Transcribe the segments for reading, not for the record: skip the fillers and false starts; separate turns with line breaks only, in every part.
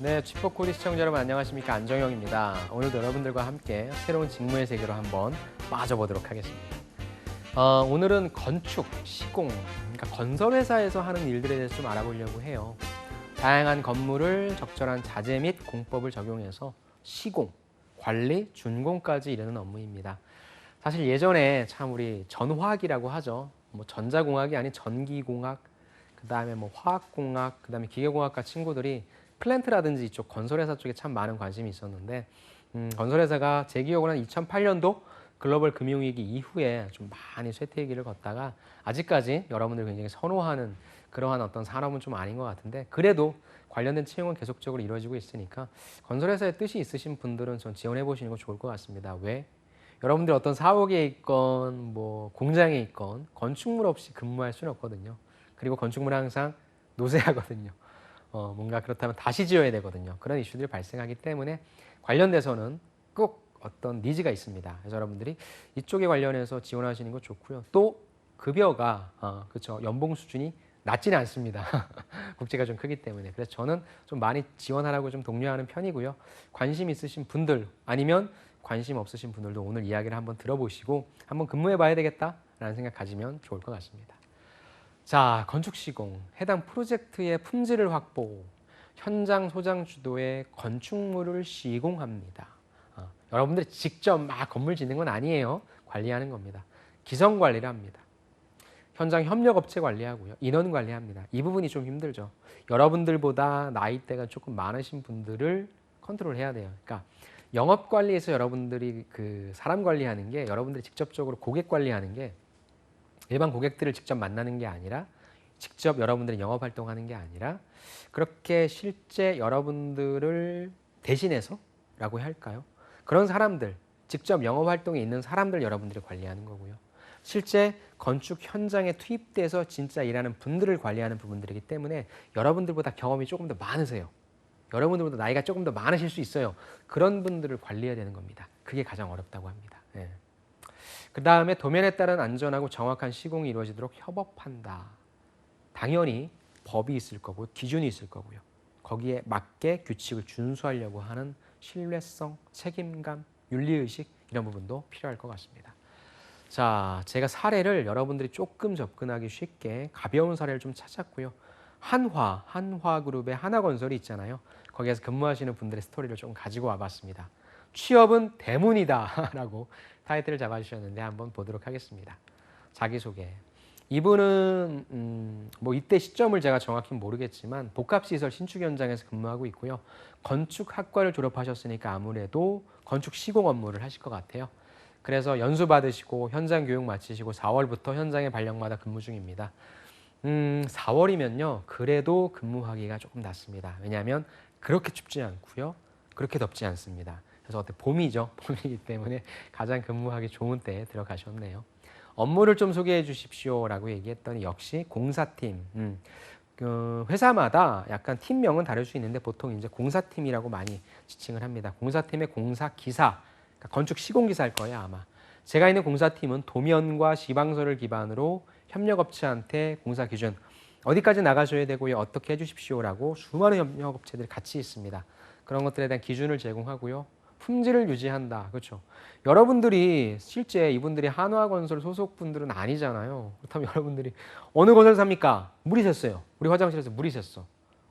네, 취포코디 시청자 여러분 안녕하십니까? 안정영입니다. 오늘도 여러분들과 함께 새로운 직무의 세계로 한번 빠져보도록 하겠습니다. 오늘은 건축, 시공, 그러니까 건설회사에서 하는 일들에 대해서 좀 알아보려고 해요. 다양한 건물을 적절한 자재 및 공법을 적용해서 시공, 관리, 준공까지 이르는 업무입니다. 사실 예전에 참 우리 전화학이라고 하죠. 뭐 전자공학이 아닌 전기공학, 그 다음에 뭐 화학공학, 그 다음에 기계공학과 친구들이 플랜트라든지 이쪽 건설회사 쪽에 참 많은 관심이 있었는데 건설회사가 제 기억으로는 2008년도 글로벌 금융위기 이후에 좀 많이 쇠퇴기를 걷다가 아직까지 여러분들이 굉장히 선호하는 그러한 어떤 산업은 좀 아닌 것 같은데 그래도 관련된 채용은 계속적으로 이루어지고 있으니까 건설회사에 뜻이 있으신 분들은 전 지원해 보시는 거 좋을 것 같습니다. 왜? 여러분들 어떤 사옥에 있건 뭐 공장에 있건 건축물 없이 근무할 수는 없거든요. 그리고 건축물은 항상 노쇠하거든요. 뭔가 그렇다면 다시 지어야 되거든요. 그런 이슈들이 발생하기 때문에 관련돼서는 꼭 어떤 니즈가 있습니다. 그래서 여러분들이 이쪽에 관련해서 지원하시는 거 좋고요. 또 급여가 그렇죠. 연봉 수준이 낮지는 않습니다. 국제가 좀 크기 때문에. 그래서 저는 좀 많이 지원하라고 좀 독려하는 편이고요. 관심 있으신 분들 아니면 관심 없으신 분들도 오늘 이야기를 한번 들어보시고 한번 근무해 봐야 되겠다라는 생각 가지면 좋을 것 같습니다. 자, 건축 시공, 해당 프로젝트의 품질을 확보, 현장 소장 주도의 건축물을 시공합니다. 여러분들이 직접 막 건물 짓는 건 아니에요. 관리하는 겁니다. 기성 관리를 합니다. 현장 협력업체 관리하고요. 인원 관리합니다. 이 부분이 좀 힘들죠. 여러분들보다 나이대가 조금 많으신 분들을 컨트롤해야 돼요. 그러니까 영업 관리에서 여러분들이 그 사람 관리하는 게 여러분들이 직접적으로 고객 관리하는 게 일반 고객들을 직접 만나는 게 아니라 직접 여러분들이 영업 활동하는 게 아니라 그렇게 실제 여러분들을 대신해서라고 해야 할까요? 그런 사람들, 직접 영업 활동에 있는 사람들 여러분들이 관리하는 거고요. 실제 건축 현장에 투입돼서 진짜 일하는 분들을 관리하는 부분들이기 때문에 여러분들보다 경험이 조금 더 많으세요. 여러분들보다 나이가 조금 더 많으실 수 있어요. 그런 분들을 관리해야 되는 겁니다. 그게 가장 어렵다고 합니다. 예. 그 다음에 도면에 따른 안전하고 정확한 시공이 이루어지도록 협업한다. 당연히 법이 있을 거고 기준이 있을 거고요. 거기에 맞게 규칙을 준수하려고 하는 신뢰성, 책임감, 윤리의식 이런 부분도 필요할 것 같습니다. 자, 제가 사례를 여러분들이 조금 접근하기 쉽게 가벼운 사례를 좀 찾았고요. 한화그룹의 하나건설이 있잖아요. 거기에서 근무하시는 분들의 스토리를 좀 가지고 와봤습니다. 취업은 대문이다 라고 타이틀을 잡아주셨는데 한번 보도록 하겠습니다. 자기소개. 이분은 뭐 이때 시점을 제가 정확히 모르겠지만 복합시설 신축 현장에서 근무하고 있고요. 건축학과를 졸업하셨으니까 아무래도 건축 시공 업무를 하실 것 같아요. 그래서 연수 받으시고 현장 교육 마치시고 4월부터 현장에 발령받아 근무 중입니다. 4월이면요. 그래도 근무하기가 조금 낫습니다. 왜냐하면 그렇게 춥지 않고요. 그렇게 덥지 않습니다. 그래서 어때 봄이죠. 봄이기 때문에 가장 근무하기 좋은 때에 들어가셨네요. 업무를 좀 소개해 주십시오라고 얘기했더니 역시 공사팀. 그 회사마다 약간 팀명은 다를 수 있는데 보통 이제 공사팀이라고 많이 지칭을 합니다. 공사팀의 공사기사, 그러니까 건축 시공기사일 거예요 아마. 제가 있는 공사팀은 도면과 시방서를 기반으로 협력업체한테 공사 기준 어디까지 나가셔야 되고요 어떻게 해주십시오라고 수많은 협력업체들이 같이 있습니다. 그런 것들에 대한 기준을 제공하고요. 품질을 유지한다. 그렇죠. 여러분들이 실제 이분들이 한화건설 소속분들은 아니잖아요. 그렇다면 여러분들이 어느 건설 삽니까? 물이 샜어요. 우리 화장실에서 물이 샜어.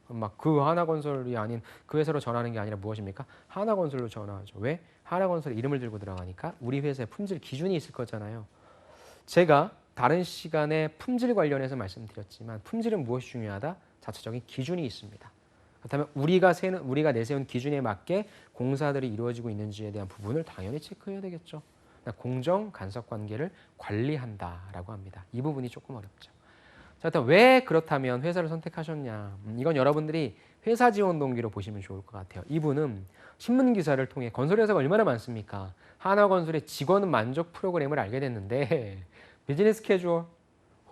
막 그 하나건설이 아닌 그 회사로 전하는 게 아니라 무엇입니까? 하나건설로 전화하죠. 왜? 하나건설 이름을 들고 들어가니까 우리 회사의 품질 기준이 있을 거잖아요. 제가 다른 시간에 품질 관련해서 말씀드렸지만 품질은 무엇이 중요하다? 자체적인 기준이 있습니다. 그렇다면 우리가 내세운 기준에 맞게 공사들이 이루어지고 있는지에 대한 부분을 당연히 체크해야 되겠죠. 그러니까 공정 간섭 관계를 관리한다라고 합니다. 이 부분이 조금 어렵죠. 자, 일단 왜 그렇다면 회사를 선택하셨냐? 이건 여러분들이 회사 지원 동기로 보시면 좋을 것 같아요. 이분은 신문 기사를 통해 건설회사가 얼마나 많습니까? 하나건설의 직원 만족 프로그램을 알게 됐는데 비즈니스 캐주얼,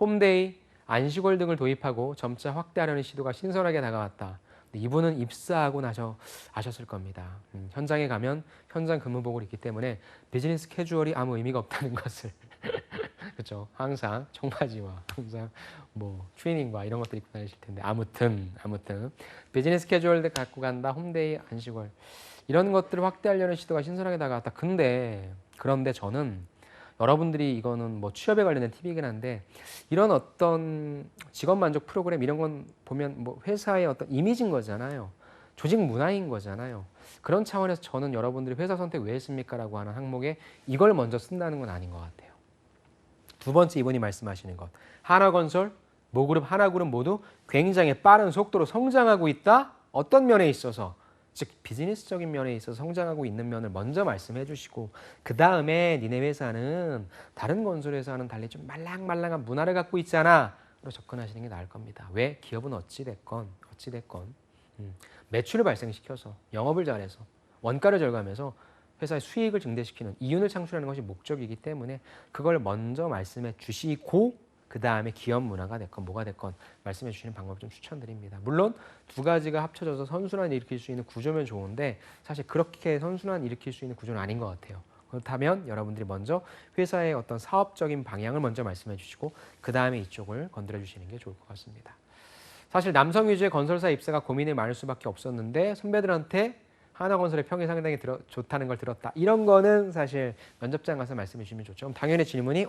홈데이, 안식월 등을 도입하고 점차 확대하려는 시도가 신선하게 다가왔다. 이분은 입사하고 나서 아셨을 겁니다. 현장에 가면 현장 근무복을 입기 때문에 비즈니스 캐주얼이 아무 의미가 없다는 것을 그렇죠. 항상 청바지와 항상 뭐 트레이닝과 이런 것들 입고 다니실 텐데 아무튼 비즈니스 캐주얼 갖고 간다. 홈데이 안식월 이런 것들을 확대하려는 시도가 신선하게 다가왔다. 그런데 저는 여러분들이 이거는 뭐 취업에 관련된 팁이긴 한데 이런 어떤 직업 만족 프로그램 이런 건 보면 뭐 회사의 어떤 이미지인 거잖아요. 조직 문화인 거잖아요. 그런 차원에서 저는 여러분들이 회사 선택 왜 했습니까? 라고 하는 항목에 이걸 먼저 쓴다는 건 아닌 것 같아요. 두 번째 이분이 말씀하시는 것. 하나건설, 모그룹, 하나그룹 모두 굉장히 빠른 속도로 성장하고 있다. 어떤 면에 있어서? 즉 비즈니스적인 면에 있어서 성장하고 있는 면을 먼저 말씀해 주시고 그 다음에 니네 회사는 다른 건설회사와는 달리 좀 말랑말랑한 문화를 갖고 있잖아. 로 접근하시는 게 나을 겁니다. 왜? 기업은 어찌됐건 매출을 발생시켜서 영업을 잘해서 원가를 절감해서 회사의 수익을 증대시키는 이윤을 창출하는 것이 목적이기 때문에 그걸 먼저 말씀해 주시고 그 다음에 기업 문화가 됐건 뭐가 됐건 말씀해 주시는 방법을 좀 추천드립니다. 물론 두 가지가 합쳐져서 선순환을 일으킬 수 있는 구조면 좋은데 사실 그렇게 선순환을 일으킬 수 있는 구조는 아닌 것 같아요. 그렇다면 여러분들이 먼저 회사의 어떤 사업적인 방향을 먼저 말씀해 주시고 그 다음에 이쪽을 건드려 주시는 게 좋을 것 같습니다. 사실 남성 위주의 건설사 입사가 고민이 많을 수밖에 없었는데 선배들한테 하나건설의 평이 상당히 좋다는 걸 들었다. 이런 거는 사실 면접장 가서 말씀해 주시면 좋죠. 그럼 당연히 질문이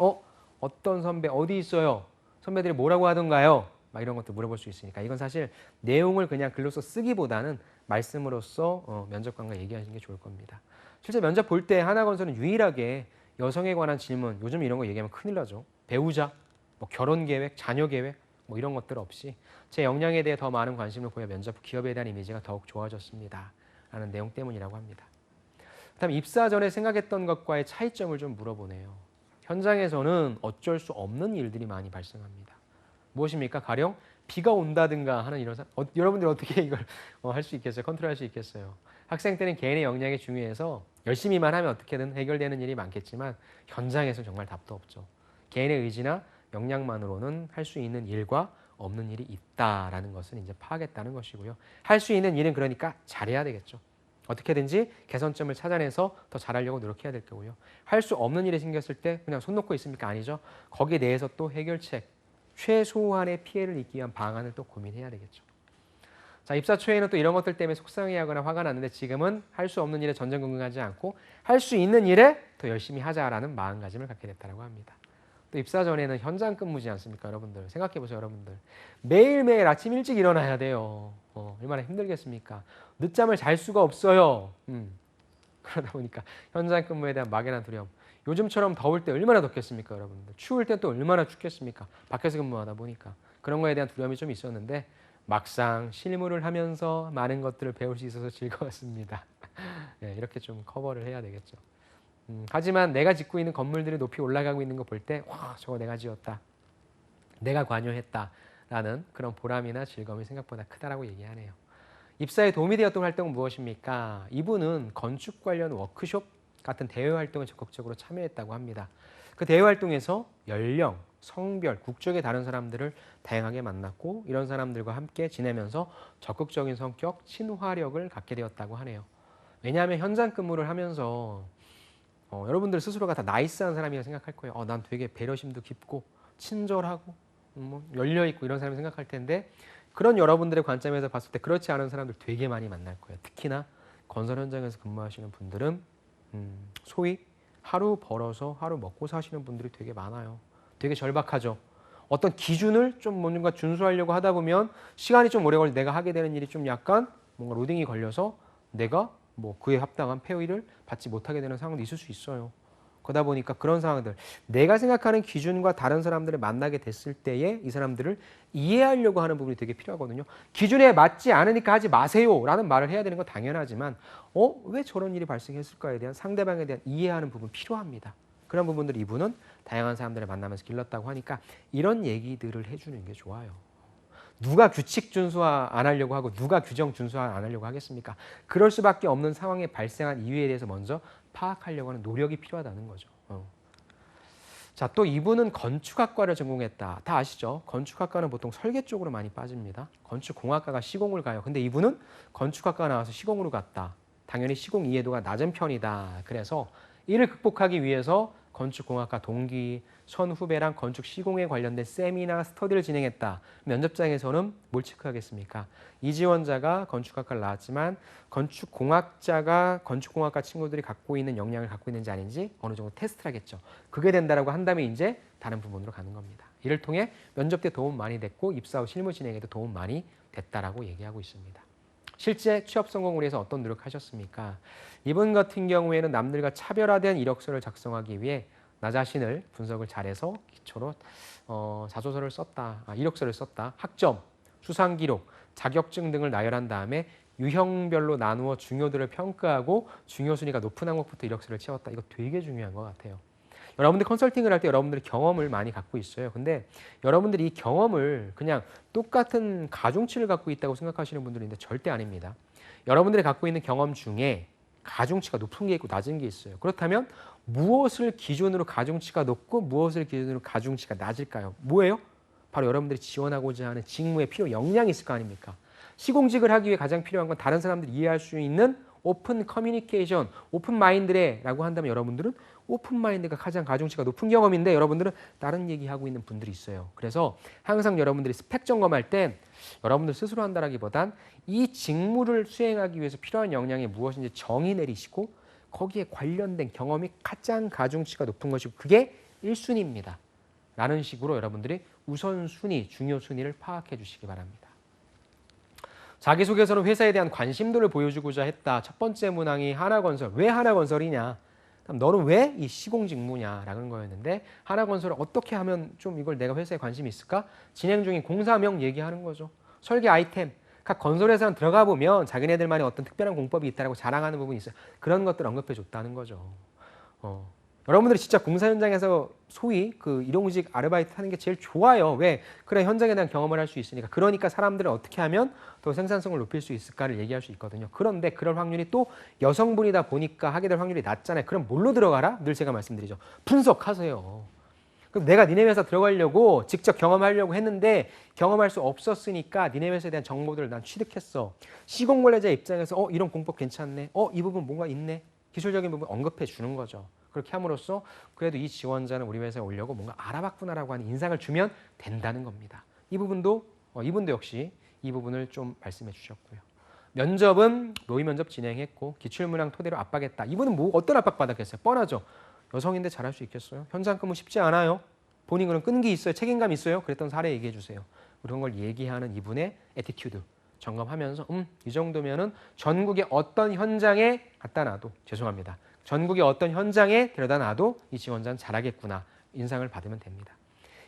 어떤 선배 어디 있어요? 선배들이 뭐라고 하던가요? 막 이런 것도 물어볼 수 있으니까 이건 사실 내용을 그냥 글로써 쓰기보다는 말씀으로써 면접관과 얘기하시는 게 좋을 겁니다. 실제 면접 볼 때 하나건설은 유일하게 여성에 관한 질문 요즘 이런 거 얘기하면 큰일 나죠. 배우자, 뭐 결혼 계획, 자녀 계획 뭐 이런 것들 없이 제 역량에 대해 더 많은 관심을 보여 면접 기업에 대한 이미지가 더욱 좋아졌습니다. 라는 내용 때문이라고 합니다. 그다음 입사 전에 생각했던 것과의 차이점을 좀 물어보네요. 현장에서는 어쩔 수 없는 일들이 많이 발생합니다. 무엇입니까? 가령 비가 온다든가 하는 이런 여러분들 어떻게 이걸 할 수 있겠어요? 컨트롤할 수 있겠어요? 학생 때는 개인의 역량이 중요해서 열심히만 하면 어떻게든 해결되는 일이 많겠지만 현장에서는 정말 답도 없죠. 개인의 의지나 역량만으로는 할 수 있는 일과 없는 일이 있다라는 것을 이제 파악했다는 것이고요. 할 수 있는 일은 그러니까 잘해야 되겠죠. 어떻게든지 개선점을 찾아내서 더 잘하려고 노력해야 될 거고요. 할 수 없는 일이 생겼을 때 그냥 손 놓고 있습니까? 아니죠. 거기에 대해서 또 해결책, 최소한의 피해를 입기 위한 방안을 또 고민해야 되겠죠. 자, 입사 초에는 또 이런 것들 때문에 속상해하거나 화가 났는데 지금은 할 수 없는 일에 전전긍긍하지 않고 할 수 있는 일에 더 열심히 하자라는 마음가짐을 갖게 됐다고 합니다. 또 입사 전에는 현장 근무지 않습니까, 여러분들? 생각해 보세요, 여러분들. 매일매일 아침 일찍 일어나야 돼요. 얼마나 힘들겠습니까? 늦잠을 잘 수가 없어요. 그러다 보니까 현장 근무에 대한 막연한 두려움. 요즘처럼 더울 때 얼마나 덥겠습니까, 여러분들? 추울 때 또 얼마나 춥겠습니까? 밖에서 근무하다 보니까. 그런 거에 대한 두려움이 좀 있었는데 막상 실무를 하면서 많은 것들을 배울 수 있어서 즐거웠습니다. 네, 이렇게 좀 커버를 해야 되겠죠. 하지만 내가 짓고 있는 건물들이 높이 올라가고 있는 거 볼 때 와, 저거 내가 지었다. 내가 관여했다라는 그런 보람이나 즐거움이 생각보다 크다라고 얘기하네요. 입사에 도움이 되었던 활동은 무엇입니까? 이분은 건축 관련 워크숍 같은 대외 활동에 적극적으로 참여했다고 합니다. 그 대외 활동에서 연령, 성별, 국적의 다른 사람들을 다양하게 만났고 이런 사람들과 함께 지내면서 적극적인 성격, 친화력을 갖게 되었다고 하네요. 왜냐하면 현장 근무를 하면서 여러분들 스스로가 다 나이스한 사람이라고 생각할 거예요. 난 되게 배려심도 깊고 친절하고 열려있고 이런 사람이 생각할 텐데 그런 여러분들의 관점에서 봤을 때 그렇지 않은 사람들 되게 많이 만날 거예요. 특히나 건설 현장에서 근무하시는 분들은 소위 하루 벌어서 하루 먹고 사시는 분들이 되게 많아요. 되게 절박하죠. 어떤 기준을 좀 뭔가 준수하려고 하다 보면 시간이 좀 오래 걸려 내가 하게 되는 일이 좀 약간 뭔가 로딩이 걸려서 내가 뭐 그에 합당한 페이를 받지 못하게 되는 상황도 있을 수 있어요. 그러다 보니까 그런 상황들 내가 생각하는 기준과 다른 사람들을 만나게 됐을 때에 이 사람들을 이해하려고 하는 부분이 되게 필요하거든요. 기준에 맞지 않으니까 하지 마세요 라는 말을 해야 되는 건 당연하지만 왜 저런 일이 발생했을까에 대한 상대방에 대한 이해하는 부분 필요합니다. 그런 부분들 이분은 다양한 사람들을 만나면서 길렀다고 하니까 이런 얘기들을 해주는 게 좋아요. 누가 규칙 준수 안 하려고 하고 누가 규정 준수 안 하려고 하겠습니까? 그럴 수밖에 없는 상황에 발생한 이유에 대해서 먼저 파악하려고 하는 노력이 필요하다는 거죠. 자, 또 이분은 건축학과를 전공했다. 다 아시죠? 건축학과는 보통 설계 쪽으로 많이 빠집니다. 건축공학과가 시공을 가요. 근데 이분은 건축학과 나와서 시공으로 갔다. 당연히 시공 이해도가 낮은 편이다. 그래서 이를 극복하기 위해서 건축공학과 동기, 선후배랑 건축 시공에 관련된 세미나 스터디를 진행했다. 면접장에서는 뭘 체크하겠습니까? 이 지원자가 건축학과를 나왔지만 건축공학자가 건축공학과 친구들이 갖고 있는 역량을 갖고 있는지 아닌지 어느 정도 테스트를 하겠죠. 그게 된다라고 한다면 이제 다른 부분으로 가는 겁니다. 이를 통해 면접 때 도움 많이 됐고 입사 후 실무 진행에도 도움 많이 됐다라고 얘기하고 있습니다. 실제 취업 성공을 위해서 어떤 노력하셨습니까? 이분 같은 경우에는 남들과 차별화된 이력서를 작성하기 위해 나 자신을 분석을 잘해서 기초로 자소서를 썼다, 이력서를 썼다, 학점, 수상 기록, 자격증 등을 나열한 다음에 유형별로 나누어 중요도를 평가하고 중요 순위가 높은 항목부터 이력서를 채웠다. 이거 되게 중요한 것 같아요. 여러분들 컨설팅을 할 때 여러분들이 경험을 많이 갖고 있어요. 근데 여러분들이 이 경험을 그냥 똑같은 가중치를 갖고 있다고 생각하시는 분들이 있는데 절대 아닙니다. 여러분들이 갖고 있는 경험 중에 가중치가 높은 게 있고 낮은 게 있어요. 그렇다면 무엇을 기준으로 가중치가 높고 무엇을 기준으로 가중치가 낮을까요? 뭐예요? 바로 여러분들이 지원하고자 하는 직무에 필요 역량이 있을 거 아닙니까? 시공직을 하기 위해 가장 필요한 건 다른 사람들이 이해할 수 있는 오픈 커뮤니케이션, 오픈 마인드래라고 한다면 여러분들은 오픈 마인드가 가장 가중치가 높은 경험인데 여러분들은 다른 얘기하고 있는 분들이 있어요. 그래서 항상 여러분들이 스펙 점검할 때 여러분들 스스로 한다라기보단 이 직무를 수행하기 위해서 필요한 역량이 무엇인지 정의 내리시고 거기에 관련된 경험이 가장 가중치가 높은 것이고 그게 1순위입니다. 라는 식으로 여러분들이 우선순위, 중요순위를 파악해 주시기 바랍니다. 자기소개서는 회사에 대한 관심도를 보여주고자 했다. 첫 번째 문항이 하나건설. 왜 하나건설이냐? 너는 왜 이 시공직무냐라는 거였는데 하나건설을 어떻게 하면 좀 이걸 내가 회사에 관심이 있을까? 진행 중인 공사명 얘기하는 거죠. 설계 아이템. 각 건설회사는 들어가 보면 자기네들만의 어떤 특별한 공법이 있다라고 자랑하는 부분이 있어요. 그런 것들 언급해 줬다는 거죠. 여러분들이 진짜 공사 현장에서 소위 그 일용직 아르바이트 하는 게 제일 좋아요. 왜? 그래 현장에 대한 경험을 할 수 있으니까. 그러니까 사람들은 어떻게 하면 더 생산성을 높일 수 있을까를 얘기할 수 있거든요. 그런데 그럴 확률이 또 여성분이다 보니까 하게 될 확률이 낮잖아요. 그럼 뭘로 들어가라? 늘 제가 말씀드리죠. 분석하세요. 그럼 내가 니네 회사 들어가려고 직접 경험하려고 했는데 경험할 수 없었으니까 니네 회사에 대한 정보들을 난 취득했어. 시공 관리자 입장에서 이런 공법 괜찮네. 이 부분 뭔가 있네. 기술적인 부분 언급해 주는 거죠. 그렇게 함으로써 그래도 이 지원자는 우리 회사에 오려고 뭔가 알아봤구나라고 하는 인상을 주면 된다는 겁니다. 이 부분도 이분도 역시 이 부분을 좀 말씀해 주셨고요. 면접은 노이 면접 진행했고 기출문항 토대로 압박했다. 이분은 어떤 압박 받았겠어요? 뻔하죠. 여성인데 잘할 수 있겠어요? 현장 근무 쉽지 않아요. 본인 그런 끈기 있어요? 책임감 있어요? 그랬던 사례 얘기해 주세요. 그런 걸 얘기하는 이분의 애티튜드 점검하면서 이 정도면은 전국의 어떤 현장에 갖다 놔도 죄송합니다. 전국의 어떤 현장에 데려다 놔도 이 지원자는 잘하겠구나 인상을 받으면 됩니다.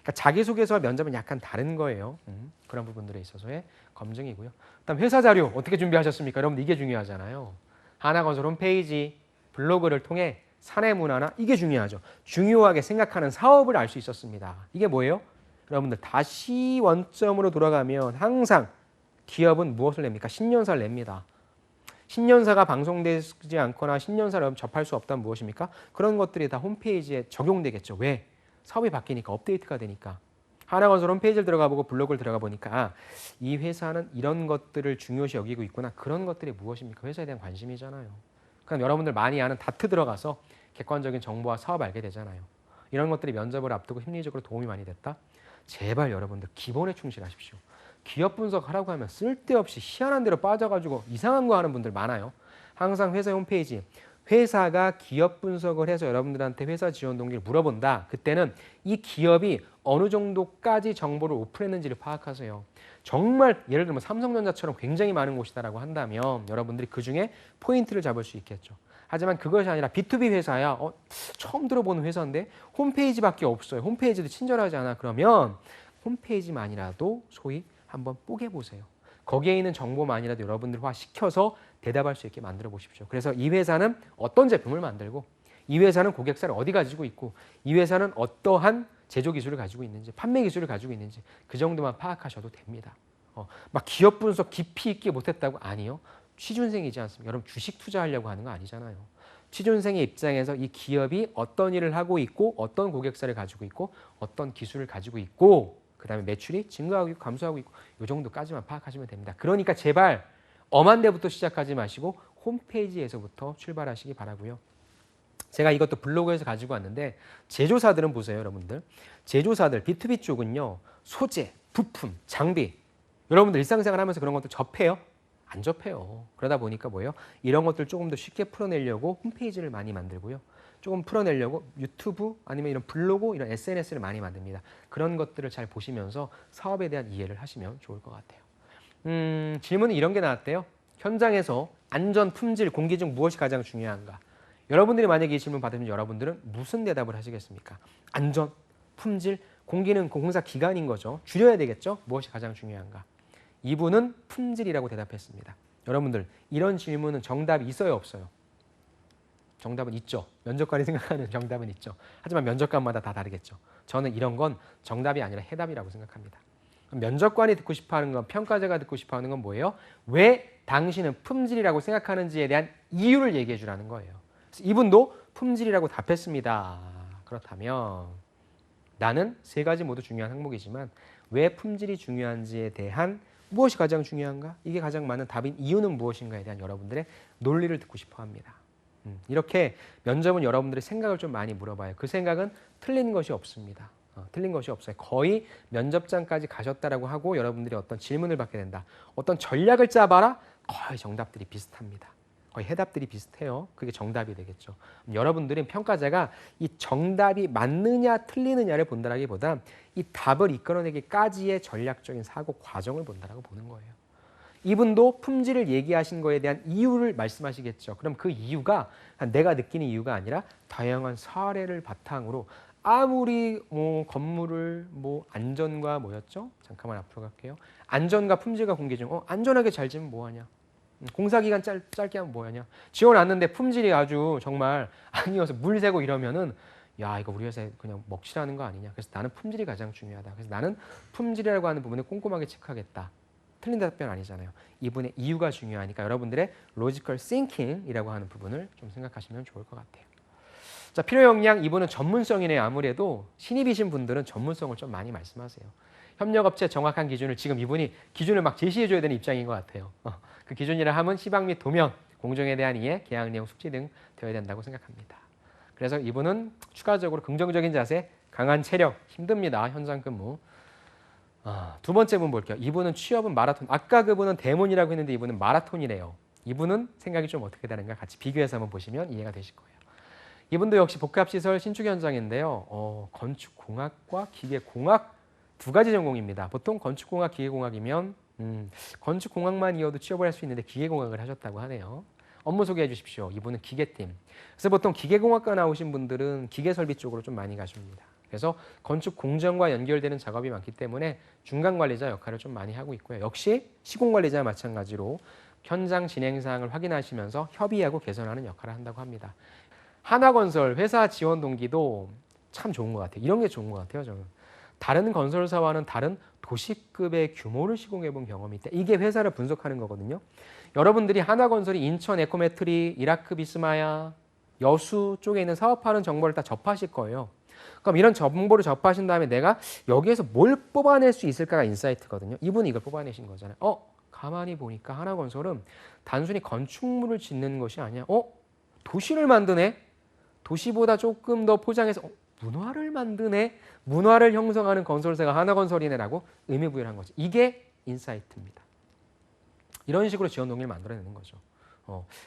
그러니까 자기소개서와 면접은 약간 다른 거예요. 그런 부분들에 있어서의 검증이고요. 그다음 회사 자료 어떻게 준비하셨습니까? 여러분 이게 중요하잖아요. 하나건설 홈페이지, 블로그를 통해 사내 문화나 이게 중요하죠. 중요하게 생각하는 사업을 알 수 있었습니다. 이게 뭐예요? 여러분들 다시 원점으로 돌아가면 항상 기업은 무엇을 냅니까? 신년사를 냅니다. 신년사가 방송되지 않거나 신년사를 접할 수 없다면 무엇입니까? 그런 것들이 다 홈페이지에 적용되겠죠. 왜? 사업이 바뀌니까 업데이트가 되니까. 하나건설 홈페이지를 들어가 보고 블로그를 들어가 보니까 이 회사는 이런 것들을 중요시 여기고 있구나. 그런 것들이 무엇입니까? 회사에 대한 관심이잖아요. 그럼 여러분들 많이 아는 다트 들어가서 객관적인 정보와 사업 알게 되잖아요. 이런 것들이 면접을 앞두고 심리적으로 도움이 많이 됐다? 제발 여러분들 기본에 충실하십시오. 기업 분석하라고 하면 쓸데없이 희한한 데로 빠져가지고 이상한 거 하는 분들 많아요. 항상 회사 홈페이지 회사가 기업 분석을 해서 여러분들한테 회사 지원 동기를 물어본다. 그때는 이 기업이 어느 정도까지 정보를 오픈했는지를 파악하세요. 정말 예를 들면 삼성전자처럼 굉장히 많은 곳이다라고 한다면 여러분들이 그중에 포인트를 잡을 수 있겠죠. 하지만 그것이 아니라 B2B 회사야. 처음 들어보는 회사인데 홈페이지밖에 없어요. 홈페이지도 친절하지 않아. 그러면 홈페이지만이라도 소위 한번 뽀개보세요. 거기에 있는 정보만이라도 여러분들화 시켜서 대답할 수 있게 만들어 보십시오. 그래서 이 회사는 어떤 제품을 만들고 이 회사는 고객사를 어디 가지고 있고 이 회사는 어떠한 제조 기술을 가지고 있는지 판매 기술을 가지고 있는지 그 정도만 파악하셔도 됩니다. 막 기업 분석 깊이 있게 못했다고? 아니요. 취준생이지 않습니까? 여러분 주식 투자하려고 하는 거 아니잖아요. 취준생의 입장에서 이 기업이 어떤 일을 하고 있고 어떤 고객사를 가지고 있고 어떤 기술을 가지고 있고 그 다음에 매출이 증가하고 있고 감소하고 있고 이 정도까지만 파악하시면 됩니다. 그러니까 제발 엄한 데부터 시작하지 마시고 홈페이지에서부터 출발하시기 바라고요. 제가 이것도 블로그에서 가지고 왔는데 제조사들은 보세요, 여러분들. 제조사들, B2B 쪽은요. 소재, 부품, 장비. 여러분들 일상생활 하면서 그런 것들 접해요? 안 접해요. 그러다 보니까 뭐예요? 이런 것들 조금 더 쉽게 풀어내려고 홈페이지를 많이 만들고요. 조금 풀어내려고 유튜브 아니면 이런 블로그, 이런 SNS를 많이 만듭니다. 그런 것들을 잘 보시면서 사업에 대한 이해를 하시면 좋을 것 같아요. 질문은 이런 게 나왔대요. 현장에서 안전, 품질, 공기 중 무엇이 가장 중요한가? 여러분들이 만약에 이 질문 받으면 여러분들은 무슨 대답을 하시겠습니까? 안전, 품질, 공기는 공사 기간인 거죠. 줄여야 되겠죠? 무엇이 가장 중요한가? 이분은 품질이라고 대답했습니다. 여러분들 이런 질문은 정답이 있어요, 없어요? 정답은 있죠. 면접관이 생각하는 정답은 있죠. 하지만 면접관마다 다 다르겠죠. 저는 이런 건 정답이 아니라 해답이라고 생각합니다. 면접관이 듣고 싶어하는 건, 평가자가 듣고 싶어하는 건 뭐예요? 왜 당신은 품질이라고 생각하는지에 대한 이유를 얘기해 주라는 거예요. 그래서 이분도 품질이라고 답했습니다. 그렇다면 나는 세 가지 모두 중요한 항목이지만 왜 품질이 중요한지에 대한 무엇이 가장 중요한가? 이게 가장 많은 답인 이유는 무엇인가에 대한 여러분들의 논리를 듣고 싶어 합니다. 이렇게 면접은 여러분들의 생각을 좀 많이 물어봐요. 그 생각은 틀린 것이 없습니다. 틀린 것이 없어요. 거의 면접장까지 가셨다라고 하고 여러분들이 어떤 질문을 받게 된다. 어떤 전략을 짜봐라. 거의 정답들이 비슷합니다. 거의 해답들이 비슷해요. 그게 정답이 되겠죠. 여러분들은 평가자가 이 정답이 맞느냐 틀리느냐를 본다라기보다 이 답을 이끌어내기까지의 전략적인 사고 과정을 본다라고 보는 거예요. 이분도 품질을 얘기하신 거에 대한 이유를 말씀하시겠죠. 그럼 그 이유가 내가 느끼는 이유가 아니라 다양한 사례를 바탕으로 아무리 건물을 안전과 뭐였죠? 잠깐만 앞으로 갈게요. 안전과 품질과 공개 중 안전하게 잘 지면 뭐하냐? 공사기간 짧게 하면 뭐하냐? 지어놨는데 품질이 아주 정말 아니어서 물 새고 이러면은 야 이거 우리 회사에 그냥 먹칠하는 거 아니냐? 그래서 나는 품질이 가장 중요하다. 그래서 나는 품질이라고 하는 부분을 꼼꼼하게 체크하겠다. 틀린 답변 아니잖아요. 이분의 이유가 중요하니까 여러분들의 로지컬 싱킹이라고 하는 부분을 좀 생각하시면 좋을 것 같아요. 자, 필요 역량 이분은 전문성이네요. 아무래도 신입이신 분들은 전문성을 좀 많이 말씀하세요. 협력업체 정확한 기준을 지금 이분이 기준을 막 제시해줘야 되는 입장인 것 같아요. 그 기준이라 함은 시방 및 도면, 공정에 대한 이해, 계약 내용 숙지 등 되어야 된다고 생각합니다. 그래서 이분은 추가적으로 긍정적인 자세, 강한 체력, 힘듭니다. 현장 근무. 두 번째 분 볼게요. 이분은 취업은 마라톤. 아까 그분은 대문이라고 했는데 이분은 마라톤이래요. 이분은 생각이 좀 어떻게 다른가 같이 비교해서 한번 보시면 이해가 되실 거예요. 이분도 역시 복합시설 신축 현장인데요. 건축공학과 기계공학 두 가지 전공입니다. 보통 건축공학, 기계공학이면 건축공학만 이어도 취업을 할 수 있는데 기계공학을 하셨다고 하네요. 업무 소개해 주십시오. 이분은 기계팀. 그래서 보통 기계공학과 나오신 분들은 기계설비 쪽으로 좀 많이 가십니다. 그래서 건축 공정과 연결되는 작업이 많기 때문에 중간관리자 역할을 좀 많이 하고 있고요. 역시 시공관리자와 마찬가지로 현장 진행 사항을 확인하시면서 협의하고 개선하는 역할을 한다고 합니다. 하나건설 회사 지원 동기도 참 좋은 것 같아요. 이런 게 좋은 것 같아요. 저는 다른 건설사와는 다른 도시급의 규모를 시공해 본 경험이 있다. 이게 회사를 분석하는 거거든요. 여러분들이 하나건설이 인천 에코메트리, 이라크 비스마야, 여수 쪽에 있는 사업하는 정보를 다 접하실 거예요. 그럼 이런 정보를 접하신 다음에 내가 여기에서 뭘 뽑아낼 수 있을까가 인사이트거든요. 이분이 이걸 뽑아내신 거잖아요. 가만히 보니까 하나건설은 단순히 건축물을 짓는 것이 아니야. 도시를 만드네. 도시보다 조금 더 포장해서 문화를 만드네. 문화를 형성하는 건설사가 하나건설이네라고 의미부여를 한 거죠. 이게 인사이트입니다. 이런 식으로 지원 동기를 만들어내는 거죠.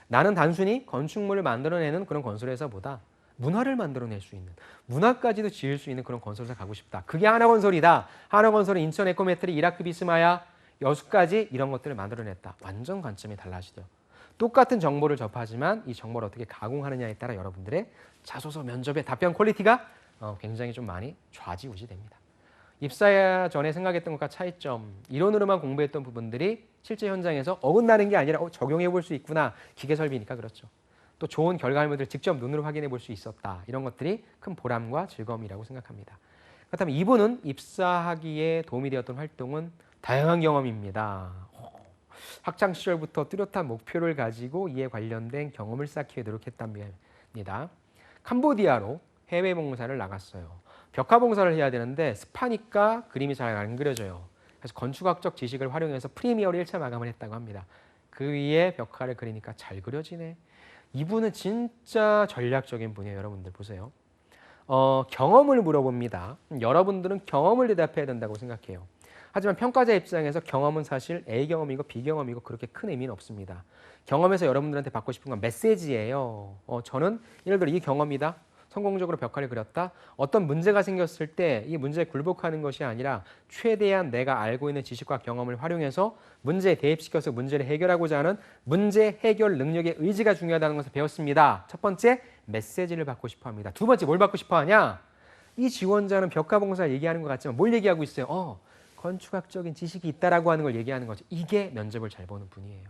나는 단순히 건축물을 만들어내는 그런 건설회사보다 문화를 만들어낼 수 있는, 문화까지도 지을 수 있는 그런 건설사 가고 싶다. 그게 하나건설이다. 하나건설은 인천 에코메트리, 이라크 비스마야, 여수까지 이런 것들을 만들어냈다. 완전 관점이 달라지죠. 똑같은 정보를 접하지만 이 정보를 어떻게 가공하느냐에 따라 여러분들의 자소서 면접의 답변 퀄리티가 굉장히 좀 많이 좌지우지됩니다. 입사 전에 생각했던 것과 차이점, 이론으로만 공부했던 부분들이 실제 현장에서 어긋나는 게 아니라 적용해 볼 수 있구나. 기계설비니까 그렇죠. 또 좋은 결과물들을 직접 눈으로 확인해 볼 수 있었다. 이런 것들이 큰 보람과 즐거움이라고 생각합니다. 그렇다면 이분은 입사하기에 도움이 되었던 활동은 다양한 경험입니다. 학창 시절부터 뚜렷한 목표를 가지고 이에 관련된 경험을 쌓기 위해 노력했답니다. 캄보디아로 해외 봉사를 나갔어요. 벽화 봉사를 해야 되는데 습하니까 그림이 잘 안 그려져요. 그래서 건축학적 지식을 활용해서 프리미어를 1차 마감을 했다고 합니다. 그 위에 벽화를 그리니까 잘 그려지네. 이분은 진짜 전략적인 분이에요. 여러분들 보세요. 경험을 물어봅니다. 여러분들은 경험을 대답해야 된다고 생각해요. 하지만 평가자 입장에서 경험은 사실 A 경험이고 B 경험이고 그렇게 큰 의미는 없습니다. 경험에서 여러분들한테 받고 싶은 건 메시지예요. 저는 예를 들어 이 경험이다. 성공적으로 벽화를 그렸다. 어떤 문제가 생겼을 때 이 문제에 굴복하는 것이 아니라 최대한 내가 알고 있는 지식과 경험을 활용해서 문제에 대입시켜서 문제를 해결하고자 하는 문제 해결 능력의 의지가 중요하다는 것을 배웠습니다. 첫 번째, 메시지를 받고 싶어 합니다. 두 번째, 뭘 받고 싶어 하냐? 이 지원자는 벽화봉사 얘기하는 것 같지만 뭘 얘기하고 있어요? 건축학적인 지식이 있다라고 하는 걸 얘기하는 거죠. 이게 면접을 잘 보는 분이에요.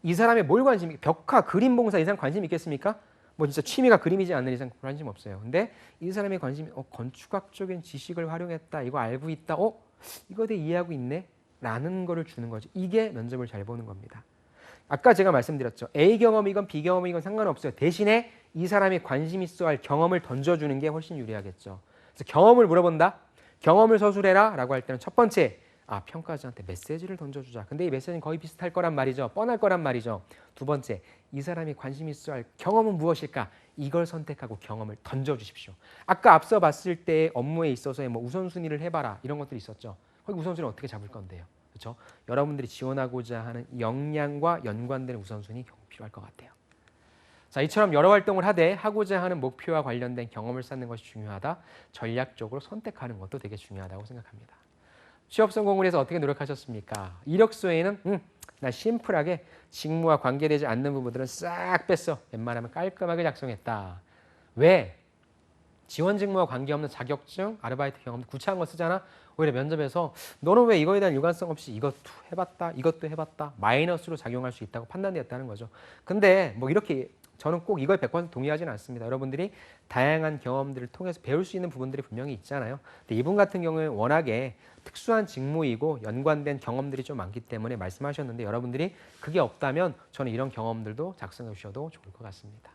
이 사람이 뭘 관심이, 벽화, 그림 봉사 이 사람 관심 있겠습니까? 뭐 진짜 취미가 그림이지 않는 이상 관심 없어요. 근데 이 사람의 관심이 건축학적인 지식을 활용했다. 이거 알고 있다. 이거에 대해 이해하고 있네. 라는 거를 주는 거죠. 이게 면접을 잘 보는 겁니다. 아까 제가 말씀드렸죠. A 경험이건 B 경험이건 상관없어요. 대신에 이 사람이 관심 있어 할 경험을 던져주는 게 훨씬 유리하겠죠. 그래서 경험을 물어본다. 경험을 서술해라 라고 할 때는 첫 번째, 평가자한테 메시지를 던져주자. 근데 이 메시지는 거의 비슷할 거란 말이죠. 뻔할 거란 말이죠. 두 번째, 이 사람이 관심 있어 할 경험은 무엇일까? 이걸 선택하고 경험을 던져주십시오. 아까 앞서 봤을 때 업무에 있어서의 뭐 우선순위를 해봐라 이런 것들이 있었죠. 거기 우선순위를 어떻게 잡을 건데요? 그렇죠? 여러분들이 지원하고자 하는 역량과 연관되는 우선순위 필요할 것 같아요. 자, 이처럼 여러 활동을 하되 하고자 하는 목표와 관련된 경험을 쌓는 것이 중요하다. 전략적으로 선택하는 것도 되게 중요하다고 생각합니다. 취업 성공을 위해서 어떻게 노력하셨습니까? 이력서에는 나 심플하게 직무와 관계되지 않는 부분들은 싹 뺐어. 웬만하면 깔끔하게 작성했다. 왜? 지원 직무와 관계없는 자격증, 아르바이트 경험 구차한 거 쓰잖아. 오히려 면접에서 너는 왜 이거에 대한 일관성 없이 이것도 해봤다, 이것도 해봤다. 마이너스로 작용할 수 있다고 판단되었다는 거죠. 근데 뭐 이렇게 저는 꼭 이거에 100% 동의하지는 않습니다. 여러분들이 다양한 경험들을 통해서 배울 수 있는 부분들이 분명히 있잖아요. 근데 이분 같은 경우에 워낙에 특수한 직무이고 연관된 경험들이 좀 많기 때문에 말씀하셨는데 여러분들이 그게 없다면 저는 이런 경험들도 작성해 주셔도 좋을 것 같습니다.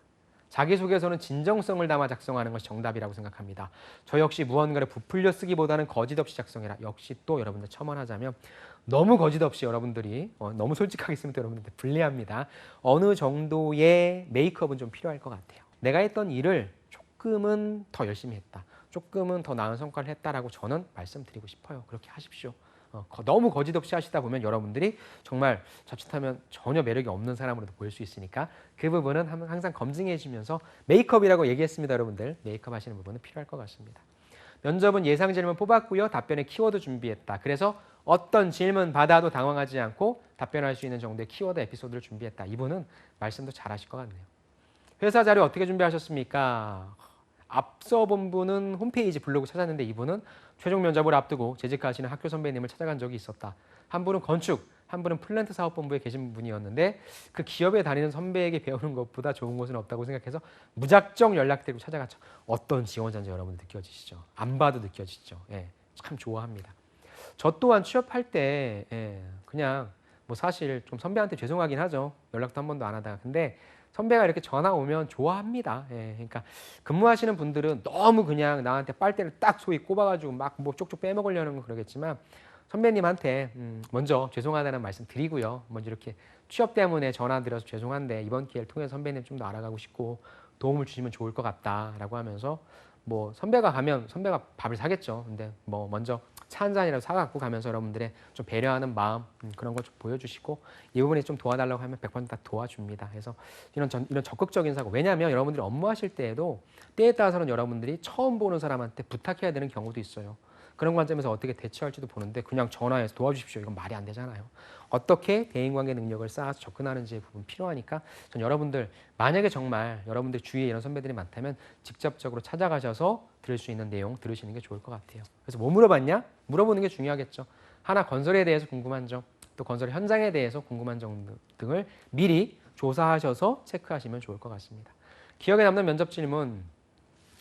자기소개서는 진정성을 담아 작성하는 것이 정답이라고 생각합니다. 저 역시 무언가를 부풀려 쓰기보다는 거짓 없이 작성해라. 역시 또 여러분들 첨언하자면 너무 거짓 없이 여러분들이 너무 솔직하게 쓰면 또 여러분들 불리합니다. 어느 정도의 메이크업은 좀 필요할 것 같아요. 내가 했던 일을 조금은 더 열심히 했다. 조금은 더 나은 성과를 했다라고 저는 말씀드리고 싶어요. 그렇게 하십시오. 너무 거짓 없이 하시다 보면 여러분들이 정말 자칫하면 전혀 매력이 없는 사람으로도 보일 수 있으니까 그 부분은 항상 검증해 주시면서 메이크업이라고 얘기했습니다. 여러분들 메이크업 하시는 부분은 필요할 것 같습니다. 면접은 예상 질문 뽑았고요. 답변에 키워드 준비했다. 그래서 어떤 질문 받아도 당황하지 않고 답변할 수 있는 정도의 키워드 에피소드를 준비했다. 이분은 말씀도 잘하실 것 같네요. 회사 자료 어떻게 준비하셨습니까? 앞서 본 분은 홈페이지 블로그 찾았는데 이분은 최종 면접을 앞두고 재직하시는 학교 선배님을 찾아간 적이 있었다. 한 분은 건축, 한 분은 플랜트 사업본부에 계신 분이었는데 그 기업에 다니는 선배에게 배우는 것보다 좋은 곳은 없다고 생각해서 무작정 연락드리고 찾아갔죠. 어떤 지원자인지 여러분 느껴지시죠? 안 봐도 느껴지죠? 예, 참 좋아합니다. 저 또한 취업할 때 그냥 뭐 사실 좀 선배한테 죄송하긴 하죠. 연락도 한 번도 안 하다가. 근데 선배가 이렇게 전화 오면 좋아합니다. 그러니까 근무하시는 분들은 너무 그냥 나한테 빨대를 딱 소위 꼽아가지고 막 뭐 쪽쪽 빼먹으려는 거 그러겠지만 선배님한테 먼저 죄송하다는 말씀 드리고요. 먼저 이렇게 취업 때문에 전화 드려서 죄송한데 이번 기회를 통해서 선배님 좀 더 알아가고 싶고 도움을 주시면 좋을 것 같다라고 하면서 뭐 선배가 가면 선배가 밥을 사겠죠. 근데 뭐 먼저 차 한 잔이라도 사갖고 가면서 여러분들의 좀 배려하는 마음 그런 걸 좀 보여주시고 이 부분에 좀 도와달라고 하면 100% 다 도와줍니다. 그래서 이런 적극적인 사고. 왜냐하면 여러분들이 업무하실 때에도 때에 따라서는 여러분들이 처음 보는 사람한테 부탁해야 되는 경우도 있어요. 그런 관점에서 어떻게 대처할지도 보는데 그냥 전화해서 도와주십시오. 이건 말이 안 되잖아요. 어떻게 대인관계 능력을 쌓아서 접근하는지의 부분 필요하니까 전 여러분들 만약에 정말 여러분들 주위에 이런 선배들이 많다면 직접적으로 찾아가셔서 들을 수 있는 내용 들으시는 게 좋을 것 같아요. 그래서 뭐 물어봤냐? 물어보는 게 중요하겠죠. 하나 건설에 대해서 궁금한 점, 또 건설 현장에 대해서 궁금한 점 등을 미리 조사하셔서 체크하시면 좋을 것 같습니다. 기억에 남는 면접 질문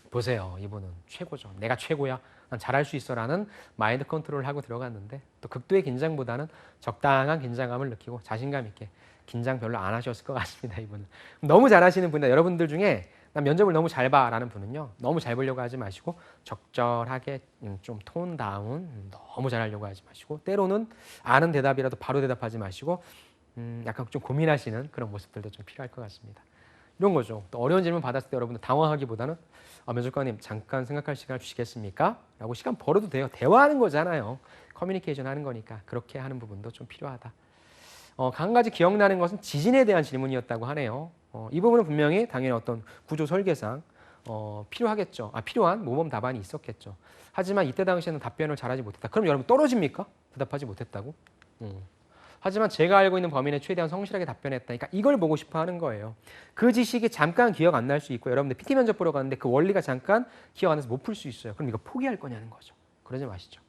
보세요. 이분은 최고죠. 내가 최고야. 난 잘할 수 있어라는 마인드 컨트롤을 하고 들어갔는데 또 극도의 긴장보다는 적당한 긴장감을 느끼고 자신감 있게 긴장 별로 안 하셨을 것 같습니다. 이분은 너무 잘하시는 분이다. 여러분들 중에 난 면접을 너무 잘 봐라는 분은요. 너무 잘 보려고 하지 마시고 적절하게 좀 톤 다운 너무 잘하려고 하지 마시고 때로는 아는 대답이라도 바로 대답하지 마시고 약간 좀 고민하시는 그런 모습들도 좀 필요할 것 같습니다. 이런 거죠. 또 어려운 질문 받았을 때 여러분들 당황하기보다는 면접관님 잠깐 생각할 시간을 주시겠습니까? 라고 시간 벌어도 돼요. 대화하는 거잖아요. 커뮤니케이션 하는 거니까 그렇게 하는 부분도 좀 필요하다. 한 가지 기억나는 것은 지진에 대한 질문이었다고 하네요. 이 부분은 분명히 당연히 어떤 구조 설계상 필요하겠죠. 필요한 모범 답안이 있었겠죠. 하지만 이때 당시에는 답변을 잘하지 못했다. 그럼 여러분 떨어집니까? 대답하지 못했다고? 하지만 제가 알고 있는 범위 내 최대한 성실하게 답변했다니까 이걸 보고 싶어 하는 거예요. 그 지식이 잠깐 기억 안 날 수 있고 여러분들 PT 면접 보러 가는데 그 원리가 잠깐 기억 안 나서 못 풀 수 있어요. 그럼 이거 포기할 거냐는 거죠. 그러지 마시죠.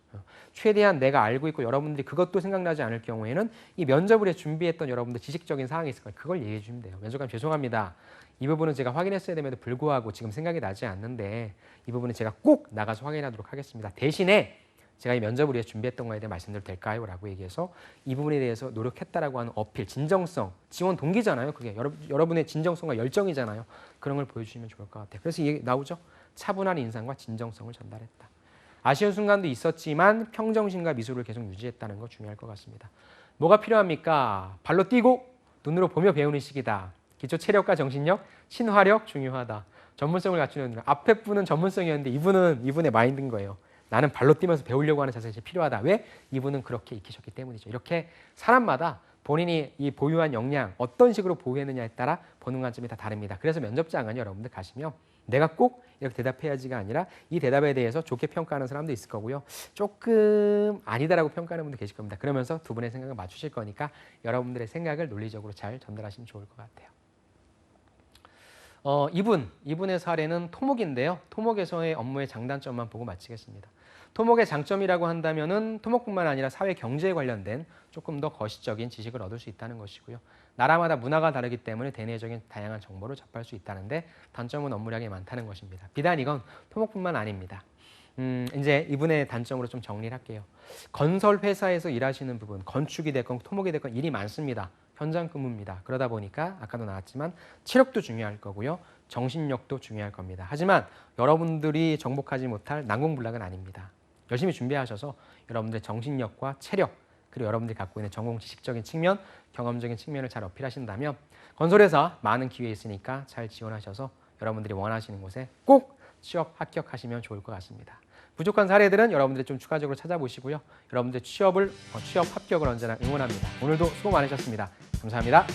최대한 내가 알고 있고 여러분들이 그것도 생각나지 않을 경우에는 이 면접을 위해 준비했던 여러분들 지식적인 사항이 있을 거예요. 그걸 얘기해 주면 돼요. 면접관 죄송합니다. 이 부분은 제가 확인했어야 됨에도 불구하고 지금 생각이 나지 않는데 이 부분은 제가 꼭 나가서 확인하도록 하겠습니다. 대신에 제가 이 면접을 위해 준비했던 거에 대해 말씀드려도 될까요? 라고 얘기해서 이 부분에 대해서 노력했다라고 하는 어필, 진정성, 지원 동기잖아요. 그게 여러분의 진정성과 열정이잖아요. 그런 걸 보여주시면 좋을 것 같아요. 그래서 이게 나오죠. 차분한 인상과 진정성을 전달했다. 아쉬운 순간도 있었지만 평정심과 미소를 계속 유지했다는 거 중요할 것 같습니다. 뭐가 필요합니까? 발로 뛰고 눈으로 보며 배우는 시기다. 기초 체력과 정신력, 친화력 중요하다. 전문성을 갖추는 분. 앞에 분은 전문성이었는데 이분의 마인드인 거예요. 나는 발로 뛰면서 배우려고 하는 자세가 필요하다. 왜? 이분은 그렇게 익히셨기 때문이죠. 이렇게 사람마다 본인이 이 보유한 역량 어떤 식으로 보유했느냐에 따라 보는 관점이 다 다릅니다. 그래서 면접장은 여러분들 가시면 내가 꼭 이렇게 대답해야지가 아니라 이 대답에 대해서 좋게 평가하는 사람도 있을 거고요. 조금 아니다라고 평가하는 분도 계실 겁니다. 그러면서 두 분의 생각을 맞추실 거니까 여러분들의 생각을 논리적으로 잘 전달하시면 좋을 것 같아요. 이분의 사례는 토목인데요. 토목에서의 업무의 장단점만 보고 마치겠습니다. 토목의 장점이라고 한다면은 토목뿐만 아니라 사회 경제에 관련된 조금 더 거시적인 지식을 얻을 수 있다는 것이고요. 나라마다 문화가 다르기 때문에 대내적인 다양한 정보를 접할 수 있다는데 단점은 업무량이 많다는 것입니다. 비단 이건 토목뿐만 아닙니다. 이제 이분의 단점으로 좀 정리를 할게요. 건설 회사에서 일하시는 부분, 건축이 됐건 토목이 됐건 일이 많습니다. 현장 근무입니다. 그러다 보니까 아까도 나왔지만 체력도 중요할 거고요. 정신력도 중요할 겁니다. 하지만 여러분들이 정복하지 못할 난공불락은 아닙니다. 열심히 준비하셔서 여러분들의 정신력과 체력, 그리고 여러분들이 갖고 있는 전공 지식적인 측면, 경험적인 측면을 잘 어필하신다면 건설회사 많은 기회 있으니까 잘 지원하셔서 여러분들이 원하시는 곳에 꼭 취업 합격하시면 좋을 것 같습니다. 부족한 사례들은 여러분들이 좀 추가적으로 찾아보시고요. 여러분들 취업 합격을 언제나 응원합니다. 오늘도 수고 많으셨습니다. 감사합니다.